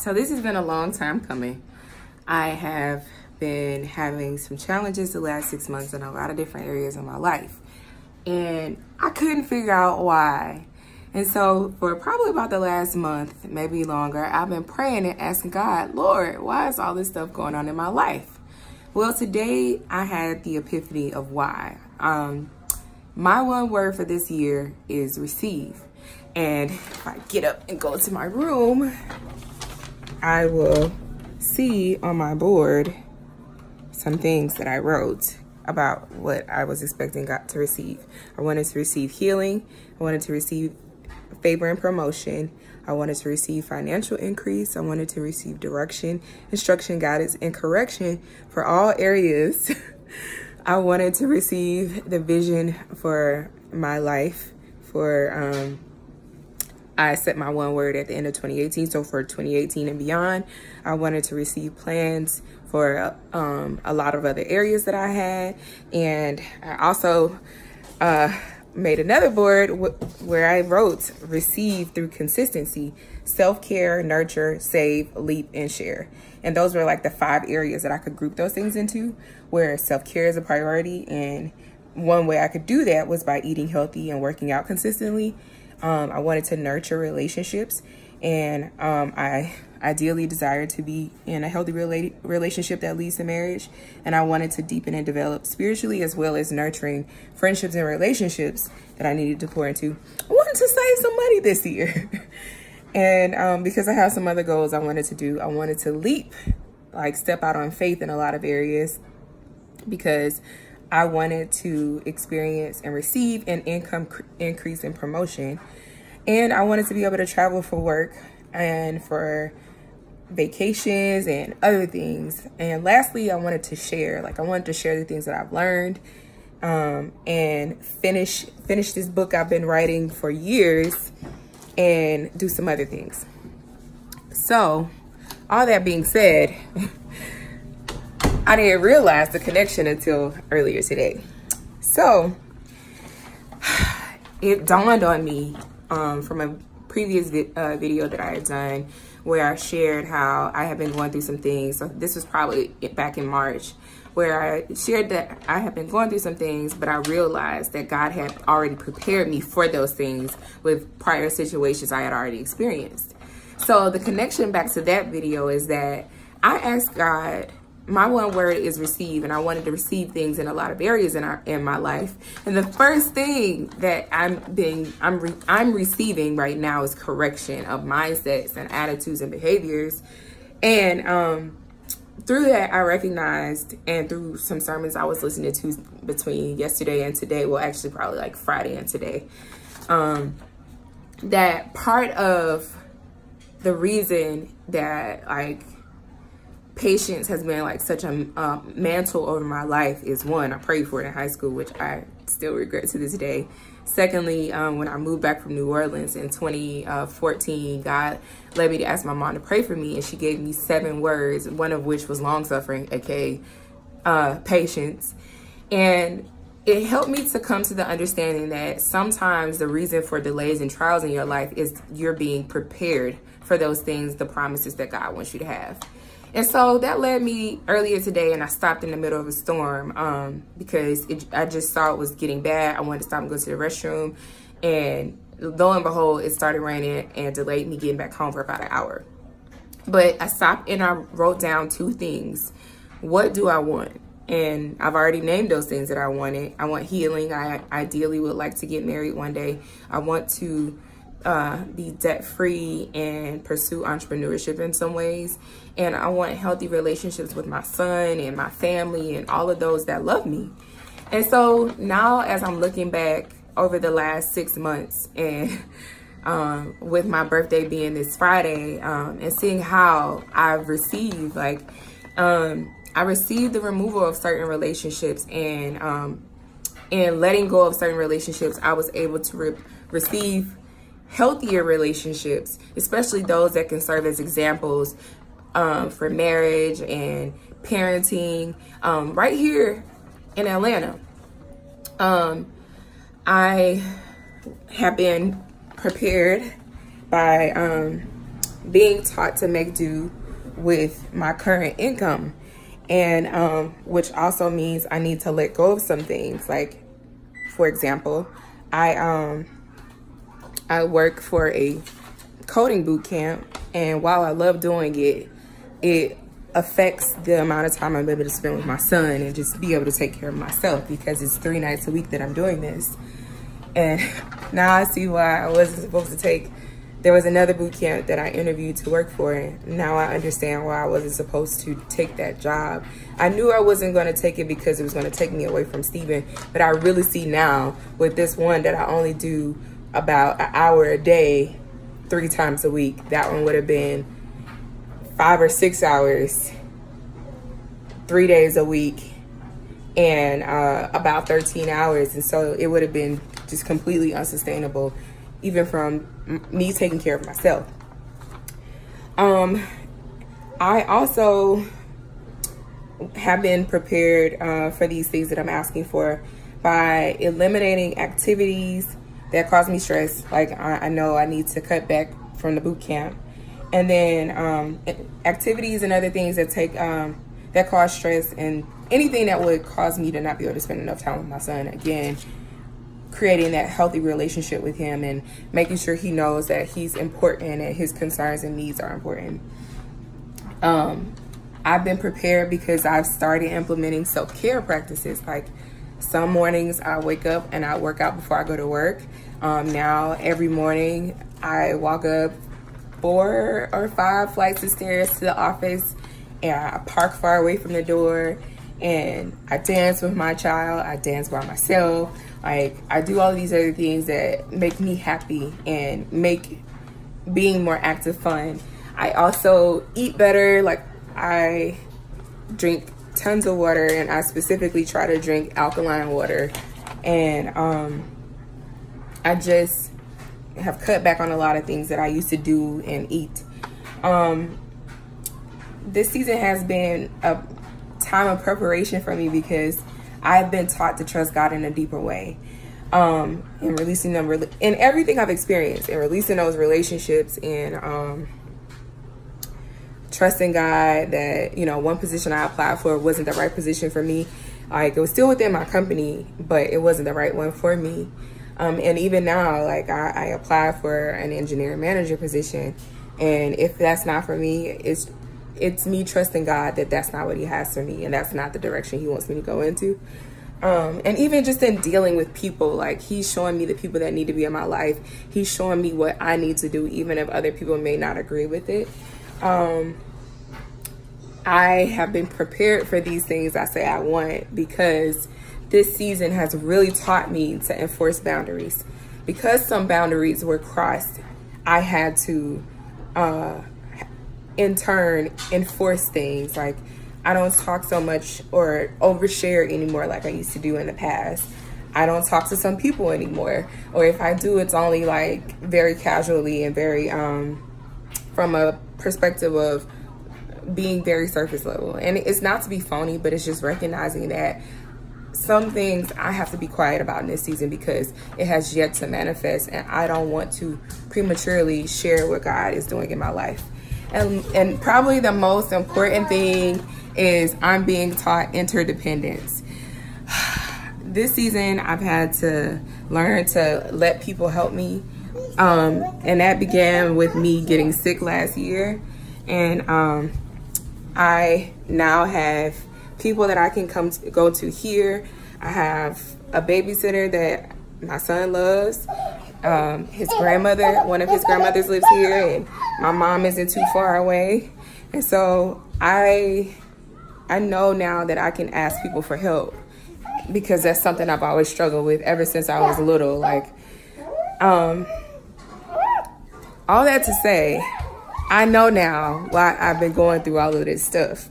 So this has been a long time coming. I have been having some challenges the last 6 months in a lot of different areas of my life. And I couldn't figure out why. And so for probably about the last month, maybe longer, I've been praying and asking God, Lord, why is all this stuff going on in my life? Well, today I had the epiphany of why. My one word for this year is receive. And if I get up and go to my room, I will see on my board some things that I wrote about what I was expecting God to receive. I wanted to receive healing. I wanted to receive favor and promotion. I wanted to receive financial increase. I wanted to receive direction, instruction, guidance, and correction for all areas. I wanted to receive the vision for my life. I set my one word at the end of 2018. So for 2018 and beyond, I wanted to receive plans for a lot of other areas that I had. And I also made another board where I wrote receive through consistency, self-care, nurture, save, leap, and share. And those were like the 5 areas that I could group those things into, where self-care is a priority. And one way I could do that was by eating healthy and working out consistently. I wanted to nurture relationships, and I ideally desired to be in a healthy relationship that leads to marriage. And I wanted to deepen and develop spiritually, as well as nurturing friendships and relationships that I needed to pour into. I wanted to save some money this year. And because I have some other goals I wanted to do, I wanted to leap, like step out on faith in a lot of areas, because I wanted to experience and receive an income increase in promotion. And I wanted to be able to travel for work and for vacations and other things. And lastly, I wanted to share. I wanted to share the things that I've learned and finish this book I've been writing for years and do some other things. So all that being said, I didn't realize the connection until earlier today. So it dawned on me from a previous video that I had done, where I shared how I have been going through some things. So this was probably back in March, where I shared that I have been going through some things, but I realized that God had already prepared me for those things with prior situations I had already experienced. So the connection back to that video is that I asked God, my one word is receive, and I wanted to receive things in a lot of areas in my life. And the first thing that I'm receiving right now is correction of mindsets and attitudes and behaviors. And through that, I recognized, and through some sermons I was listening to between yesterday and today, well, actually probably like Friday and today, that part of the reason that patience has been such a mantle over my life is, one, I prayed for it in high school, which I still regret to this day. Secondly, when I moved back from New Orleans in 2014, God led me to ask my mom to pray for me, and she gave me 7 words, one of which was long-suffering, aka patience. And it helped me to come to the understanding that sometimes the reason for delays and trials in your life is you're being prepared for those things, the promises that God wants you to have. And so that led me earlier today, and I stopped in the middle of a storm because I just saw it was getting bad. I wanted to stop and go to the restroom, and lo and behold, it started raining and delayed me getting back home for about an hour. But I stopped and I wrote down 2 things. What do I want? And I've already named those things that I wanted. I want healing. I ideally would like to get married one day. I want to be debt-free and pursue entrepreneurship in some ways. And I want healthy relationships with my son and my family and all of those that love me. And so now, as I'm looking back over the last 6 months, and with my birthday being this Friday, and seeing how I've received, I received the removal of certain relationships, and letting go of certain relationships, I was able to receive healthier relationships, especially those that can serve as examples for marriage and parenting right here in Atlanta. I have been prepared by being taught to make do with my current income. And which also means I need to let go of some things. Like, for example, I work for a coding boot camp, and while I love doing it, it affects the amount of time I'm able to spend with my son and just be able to take care of myself, because it's 3 nights a week that I'm doing this. And now I see why I wasn't supposed to take, there was another boot camp that I interviewed to work for, and now I understand why I wasn't supposed to take that job. I knew I wasn't going to take it because it was going to take me away from Steven, but I really see now with this one that I only do about an hour a day, 3 times a week. That one would have been 5 or 6 hours, 3 days a week, and about 13 hours. And so it would have been just completely unsustainable, even from me taking care of myself. I also have been prepared for these things that I'm asking for by eliminating activities that cause me stress. Like, I know I need to cut back from the boot camp. And then activities and other things that take that cause stress, and anything that would cause me to not be able to spend enough time with my son. Again, creating that healthy relationship with him and making sure he knows that he's important and his concerns and needs are important. I've been prepared because I've started implementing self-care practices. Like, some mornings I wake up and I work out before I go to work. Now every morning I walk up 4 or 5 flights of stairs to the office, and I park far away from the door, and I dance with my child. I dance by myself. Like, I do all of these other things that make me happy and make being more active fun. I also eat better. Like, I drink tons of water, and I specifically try to drink alkaline water. And I just have cut back on a lot of things that I used to do and eat. This season has been a time of preparation for me because I've been taught to trust God in a deeper way. And releasing them in everything I've experienced, and releasing those relationships, and trusting God that, you know, one position I applied for wasn't the right position for me. Like, it was still within my company, but it wasn't the right one for me. And even now, like, I applied for an engineering manager position, and if that's not for me, it's me trusting God that that's not what he has for me, and that's not the direction he wants me to go into. And even just in dealing with people, like, he's showing me the people that need to be in my life. He's showing me what I need to do, even if other people may not agree with it. I have been prepared for these things I say I want, because this season has really taught me to enforce boundaries. Because some boundaries were crossed, I had to, in turn, enforce things. Like, I don't talk so much or overshare anymore like I used to do in the past. I don't talk to some people anymore. Or if I do, it's only like very casually and very, from a perspective of being very surface level. And it's not to be phony, but it's just recognizing that some things I have to be quiet about in this season because it has yet to manifest, and I don't want to prematurely share what God is doing in my life. And probably the most important thing is I'm being taught interdependence. This season, I've had to learn to let people help me. And that began with me getting sick last year. And I now have people that I can go to here. I have a babysitter that my son loves. His grandmother, one of his grandmothers lives here, and my mom isn't too far away. And so I know now that I can ask people for help, because that's something I've always struggled with ever since I was little. Like, all that to say, I know now why I've been going through all of this stuff.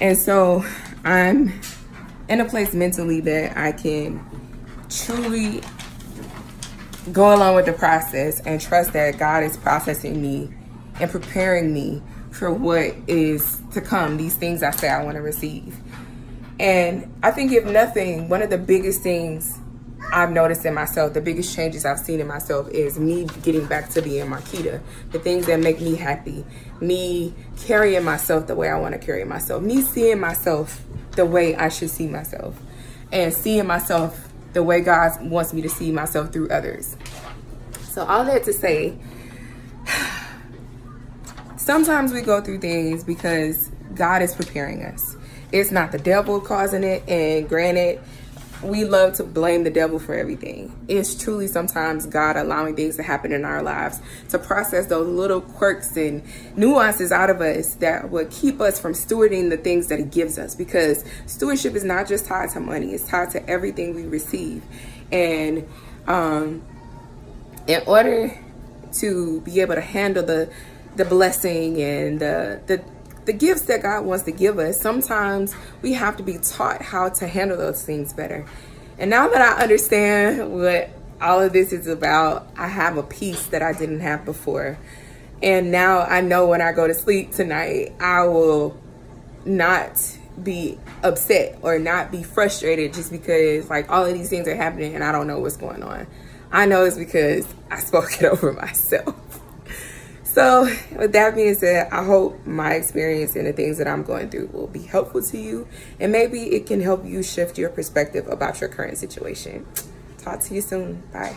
And so I'm in a place mentally that I can truly go along with the process and trust that God is processing me and preparing me for what is to come, these things I say I want to receive. And I think, if nothing, one of the biggest things I've noticed in myself, the biggest changes I've seen in myself is me getting back to being Marquita. The things that make me happy, me carrying myself the way I want to carry myself, me seeing myself the way I should see myself, and seeing myself the way God wants me to see myself through others. So all that to say, sometimes we go through things because God is preparing us. It's not the devil causing it, and granted, we love to blame the devil for everything. It's truly sometimes God allowing things to happen in our lives to process those little quirks and nuances out of us that would keep us from stewarding the things that he gives us, because stewardship is not just tied to money, it's tied to everything we receive. And in order to be able to handle the blessing and the gifts that God wants to give us, sometimes we have to be taught how to handle those things better. And now that I understand what all of this is about, I have a peace that I didn't have before. And now I know when I go to sleep tonight, I will not be upset or not be frustrated just because like all of these things are happening and I don't know what's going on. I know it's because I spoke it over myself. So with that being said, I hope my experience and the things that I'm going through will be helpful to you, and maybe it can help you shift your perspective about your current situation. Talk to you soon. Bye.